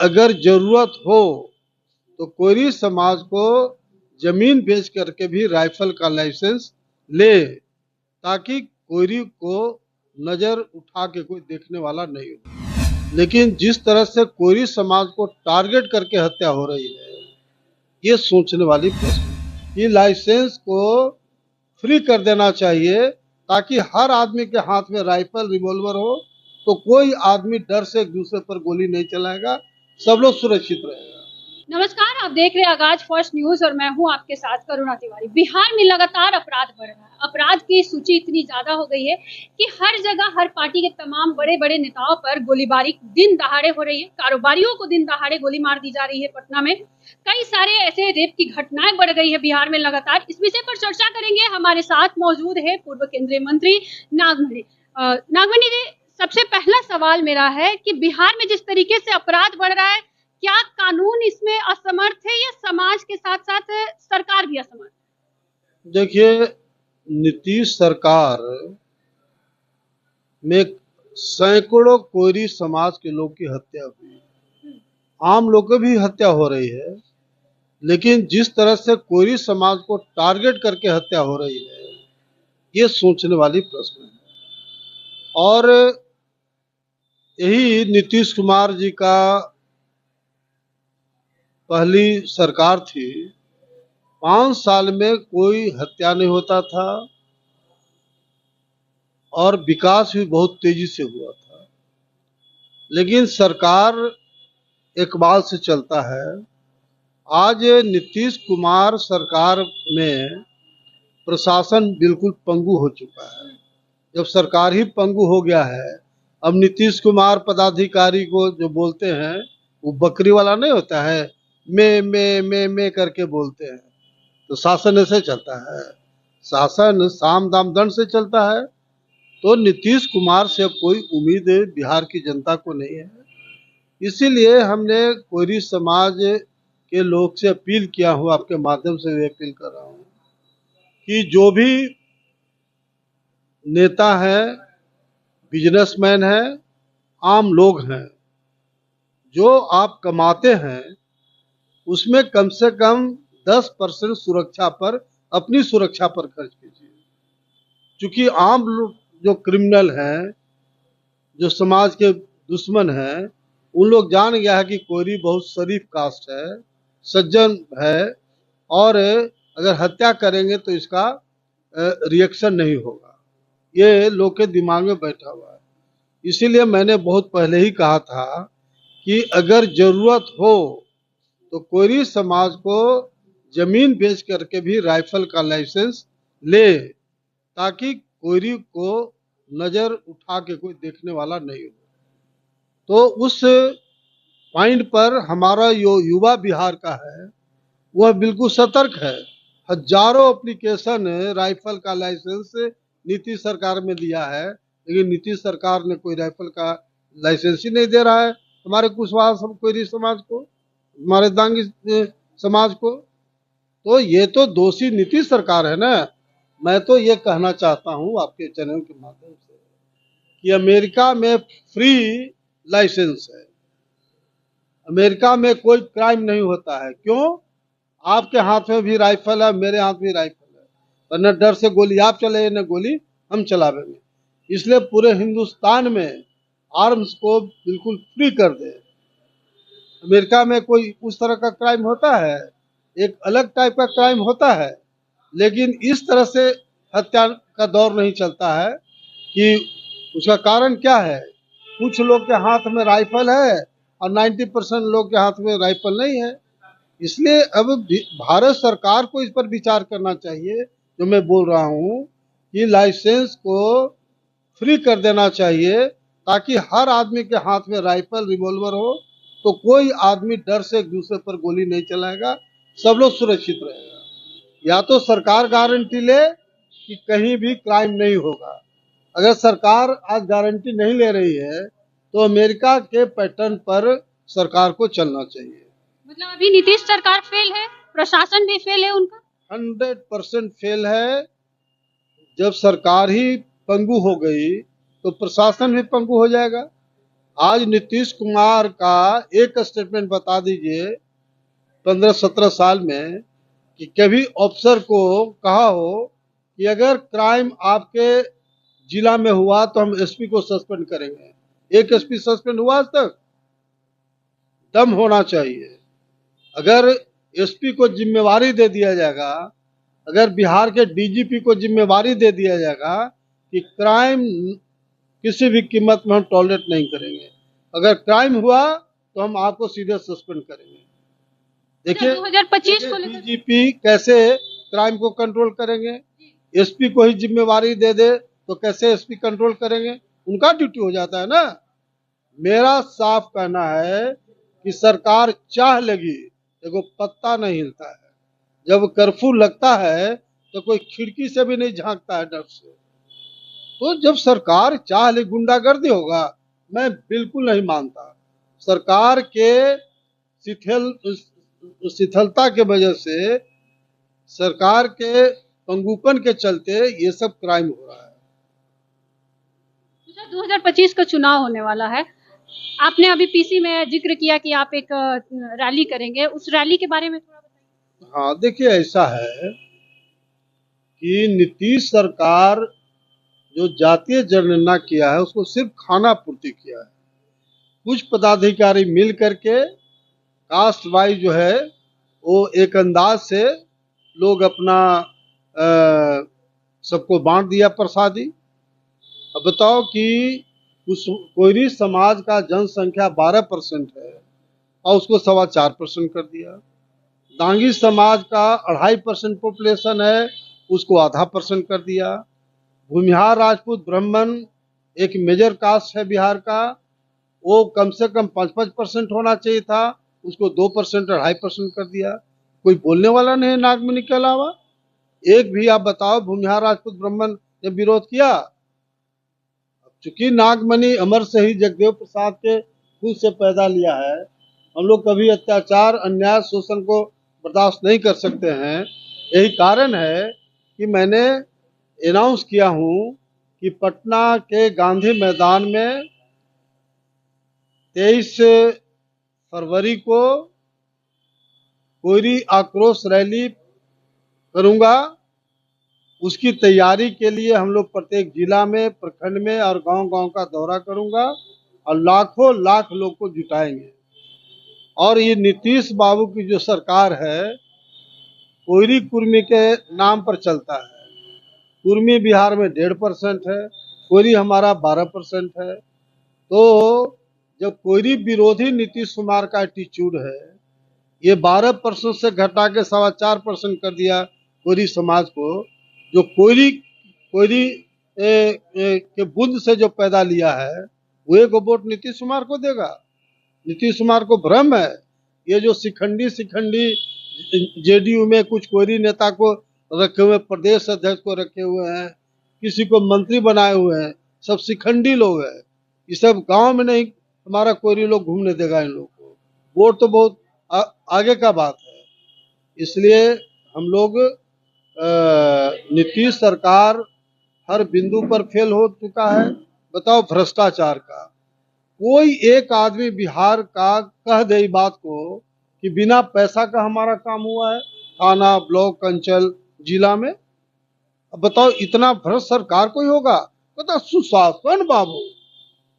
अगर जरूरत हो तो कोई समाज को जमीन बेच करके भी राइफल का लाइसेंस ले, ताकि कोयरी को नजर उठा के कोई देखने वाला नहीं हो। लेकिन जिस तरह से कोयरी समाज को टारगेट करके हत्या हो रही है, ये सोचने वाली प्रश्न है। ये लाइसेंस को फ्री कर देना चाहिए, ताकि हर आदमी के हाथ में राइफल रिवॉल्वर हो, तो कोई आदमी डर से एक दूसरे पर गोली नहीं चलाएगा, सब लोग सुरक्षित रहेगा। नमस्कार, आप देख रहे हैं आगाज फर्स्ट न्यूज और मैं हूं आपके साथ करुणा तिवारी। बिहार में लगातार अपराध बढ़ रहा है। अपराध की सूची इतनी ज्यादा हो गई है कि हर जगह हर पार्टी के तमाम बड़े बड़े नेताओं पर गोलीबारी दिन दहाड़े हो रही है। कारोबारियों को दिन दहाड़े गोली मार दी जा रही है। पटना में कई सारे ऐसे रेप की घटनाएं बढ़ गई है बिहार में लगातार। इस विषय पर चर्चा करेंगे। हमारे साथ मौजूद है पूर्व केंद्रीय मंत्री नागमणि। नागमणि जी, सबसे पहला सवाल मेरा है कि बिहार में जिस तरीके से अपराध बढ़ रहा है, क्या कानून इसमें असमर्थ है या समाज के साथ साथ सरकार भी असमर्थ? देखिए, नीतीश सरकार में सैकड़ों कोयरी समाज के लोग की हत्या हुई, आम लोग की भी हत्या हो रही है। लेकिन जिस तरह से कोयरी समाज को टारगेट करके हत्या हो रही है, ये सोचने वाली प्रश्न है। और यही नीतीश कुमार जी का पहली सरकार थी। 5 साल में कोई हत्या नहीं होता था और विकास भी बहुत तेजी से हुआ था। लेकिन सरकार इकबाल से चलता है। आज नीतीश कुमार सरकार में प्रशासन बिल्कुल पंगु हो चुका है। जब सरकार ही पंगु हो गया है, अब नीतीश कुमार पदाधिकारी को जो बोलते हैं वो बकरी वाला नहीं होता है, मैं करके बोलते हैं। तो शासन ऐसे चलता है, शासन साम दाम दंड से चलता है। तो नीतीश कुमार से कोई उम्मीद बिहार की जनता को नहीं है। इसीलिए हमने कोयरी समाज के लोग से अपील किया हूँ, आपके माध्यम से भी अपील कर रहा हूँ कि जो भी नेता है, बिजनेसमैन है, आम लोग हैं, जो आप कमाते हैं उसमें कम से कम 10% सुरक्षा पर, अपनी सुरक्षा पर खर्च कीजिए। क्योंकि आम लोग जो क्रिमिनल हैं, जो समाज के दुश्मन हैं, उन लोग जान गया है कि कोयरी बहुत शरीफ कास्ट है, सज्जन है, और अगर हत्या करेंगे तो इसका रिएक्शन नहीं होगा। ये लोग के दिमाग में बैठा हुआ है। इसीलिए मैंने बहुत पहले ही कहा था कि अगर जरूरत हो तो कोयरी समाज को जमीन बेच करके भी राइफल का लाइसेंस ले, ताकि कोयरी को नजर उठा के कोई देखने वाला नहीं हो। तो उस पॉइंट पर हमारा जो युवा बिहार का है वह बिल्कुल सतर्क है। हजारों एप्लीकेशन राइफल का लाइसेंस नीतीश सरकार में दिया है, लेकिन नीतीश सरकार ने कोई राइफल का लाइसेंस ही नहीं दे रहा है हमारे कुशवाहा कोयरी समाज को, हमारे दांगी समाज को। तो ये तो दोषी नीतीश सरकार है ना। मैं तो ये कहना चाहता हूँ आपके चैनल के माध्यम से कि अमेरिका में फ्री लाइसेंस है। अमेरिका में कोई क्राइम नहीं होता है। क्यों? आपके हाथ में भी राइफल है, मेरे हाथ में राइफल है, तो न डर से गोली आप चले न गोली हम चलावेंगे। इसलिए पूरे हिंदुस्तान में आर्म्स को बिल्कुल फ्री कर दे। अमेरिका में कोई उस तरह का क्राइम होता है, एक अलग टाइप का क्राइम होता है, लेकिन इस तरह से हत्या का दौर नहीं चलता है। कि उसका कारण क्या है? कुछ लोग के हाथ में राइफल है और 90% लोग के हाथ में राइफल नहीं है। इसलिए अब भारत सरकार को इस पर विचार करना चाहिए, जो मैं बोल रहा हूँ कि लाइसेंस को फ्री कर देना चाहिए, ताकि हर आदमी के हाथ में राइफल रिवॉल्वर हो, तो कोई आदमी डर से एक दूसरे पर गोली नहीं चलाएगा, सब लोग सुरक्षित रहेगा। या तो सरकार गारंटी ले कि कहीं भी क्राइम नहीं होगा। अगर सरकार आज गारंटी नहीं ले रही है तो अमेरिका के पैटर्न पर सरकार को चलना चाहिए। मतलब अभी नीतीश सरकार फेल है, प्रशासन भी फेल है उनका। 100% फेल है। जब सरकार ही पंगु हो गई तो प्रशासन भी पंगु हो जाएगा। आज नीतीश कुमार का एक स्टेटमेंट बता दीजिए 15-17 साल में कि कभी अफसर को कहा हो कि अगर क्राइम आपके जिला में हुआ तो हम एसपी को सस्पेंड करेंगे। एक एसपी सस्पेंड हुआ आज तक? दम होना चाहिए। अगर एसपी को जिम्मेवारी दे दिया जाएगा, अगर बिहार के डीजीपी को जिम्मेवारी दे दिया जाएगा कि क्राइम किसी भी कीमत में हम टॉलरेट नहीं करेंगे, अगर क्राइम हुआ तो हम आपको सीधे सस्पेंड करेंगे। देखिए 2025 को लेकर डीजीपी कैसे क्राइम को कंट्रोल करेंगे, एसपी को ही जिम्मेवारी दे दे तो कैसे एसपी कंट्रोल करेंगे? उनका ड्यूटी हो जाता है ना। मेरा साफ कहना है कि सरकार चाह लगी देखो पत्ता नहीं हिलता है। जब कर्फ्यू लगता है तो कोई खिड़की से भी नहीं झांकता है डर से। तो जब सरकार चाह ले गुंडागर्दी होगा, मैं बिल्कुल नहीं मानता। सरकार के शिथिलता के वजह से, सरकार के पंगुपन के चलते ये सब क्राइम हो रहा है। 2025 का चुनाव होने वाला है। आपने अभी पीसी में जिक्र किया कि आप एक रैली करेंगे, उस रैली के बारे में थोड़ा बताइए। हाँ देखिए, ऐसा है कि नीतीश सरकार जो जातीय जनगणना किया है उसको सिर्फ खाना पूर्ति किया है। कुछ पदाधिकारी मिल करके कास्ट वाइज जो है वो एक अंदाज से लोग अपना सबको बांट दिया प्रसादी। अब बताओ कि उस कोयरी समाज का जनसंख्या 12% है और उसको 4.25% कर दिया। दांगी समाज का 2.5% पॉपुलेशन है, उसको 0.5% कर दिया। भूमिहार राजपूत ब्राह्मण एक मेजर कास्ट है बिहार का, वो कम से कम 5-5% होना चाहिए था, उसको 2%, 2.5% कर दिया। कोई बोलने वाला नहीं नागमणि के अलावा। एक भी आप बताओ भूमिहार राजपूत ब्राह्मण ने विरोध किया? चूंकि नागमणि अमर से ही जगदेव प्रसाद के खुद से पैदा लिया है, हम लोग कभी अत्याचार, अन्याय, शोषण को बर्दाश्त नहीं कर सकते हैं। यही कारण है कि मैंने अनाउंस किया हूं कि पटना के गांधी मैदान में 23 फरवरी को कोयरी आक्रोश रैली करूंगा। उसकी तैयारी के लिए हम लोग प्रत्येक जिला में, प्रखंड में और गांव-गांव का दौरा करूंगा और लाखों लाख लोग को जुटाएंगे। और ये नीतीश बाबू की जो सरकार है, कोयरी कुर्मी के नाम पर चलता है। कुर्मी बिहार में 1.5% है, कोयरी हमारा 12% है। तो जब कोयरी विरोधी नीतीश कुमार का एटीट्यूड है, ये 12% से घटा के 4.25% कर दिया कोयरी समाज को, जो कोयरी कोयरी के बुंद से जो पैदा लिया है, वो एक वोट नीतीश कुमार को देगा। नीतीश कुमार को भ्रम है। ये जो शिखंडी जेडीयू में कुछ कोयरी नेता को रखे हुए, प्रदेश अध्यक्ष को रखे हुए हैं, किसी को मंत्री बनाए हुए हैं, सब शिखंडी लोग हैं। ये सब गांव में नहीं हमारा कोयरी लोग घूमने देगा इन लोग को। वोट तो बहुत आगे का बात है। इसलिए हम लोग नीतीश सरकार हर बिंदु पर फेल हो चुका है। बताओ भ्रष्टाचार का कोई एक आदमी बिहार का कह दे बात को कि बिना पैसा का हमारा काम हुआ है थाना, ब्लॉक, अंचल, जिला में। अब बताओ इतना भ्रष्ट सरकार कोई होगा? बताओ सुशासन बाबू,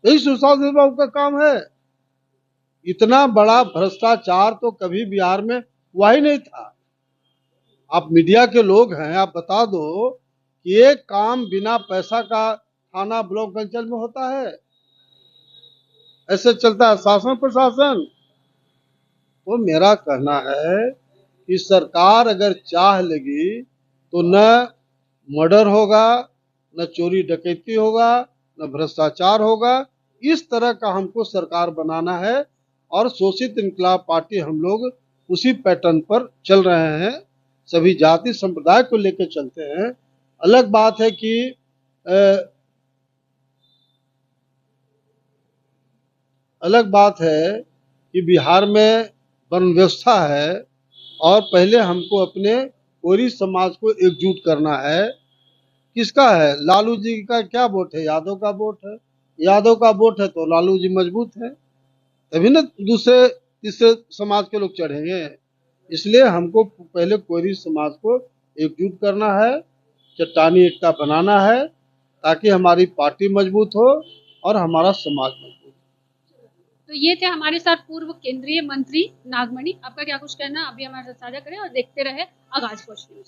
यही सुशासन बाबू का काम है। इतना बड़ा भ्रष्टाचार तो कभी बिहार में हुआ ही नहीं था। आप मीडिया के लोग हैं, आप बता दो कि ये काम बिना पैसा का थाना, ब्लॉक, अंचल में होता है? ऐसे चलता है शासन प्रशासन? तो मेरा कहना है कि सरकार अगर चाह लेगी तो न मर्डर होगा, न चोरी डकैती होगा, न भ्रष्टाचार होगा। इस तरह का हमको सरकार बनाना है और शोषित इंकलाब पार्टी हम लोग उसी पैटर्न पर चल रहे हैं। सभी जाति संप्रदाय को लेकर चलते हैं। अलग बात है कि बिहार में वन व्यवस्था है और पहले हमको अपने कोयरी समाज को एकजुट करना है। किसका है? लालू जी का क्या वोट है? यादव का वोट है। यादव का वोट है तो लालू जी मजबूत है, तभी ना दूसरे तीसरे समाज के लोग चढ़ेंगे। इसलिए हमको पहले कोयरी समाज को एकजुट करना है, चट्टानी एकता बनाना है, ताकि हमारी पार्टी मजबूत हो और हमारा समाज मजबूत हो। तो ये थे हमारे साथ पूर्व केंद्रीय मंत्री नागमणि। आपका क्या कुछ कहना, अभी हमारे साथ साझा करें और देखते रहे आगाज फर्स्ट न्यूज।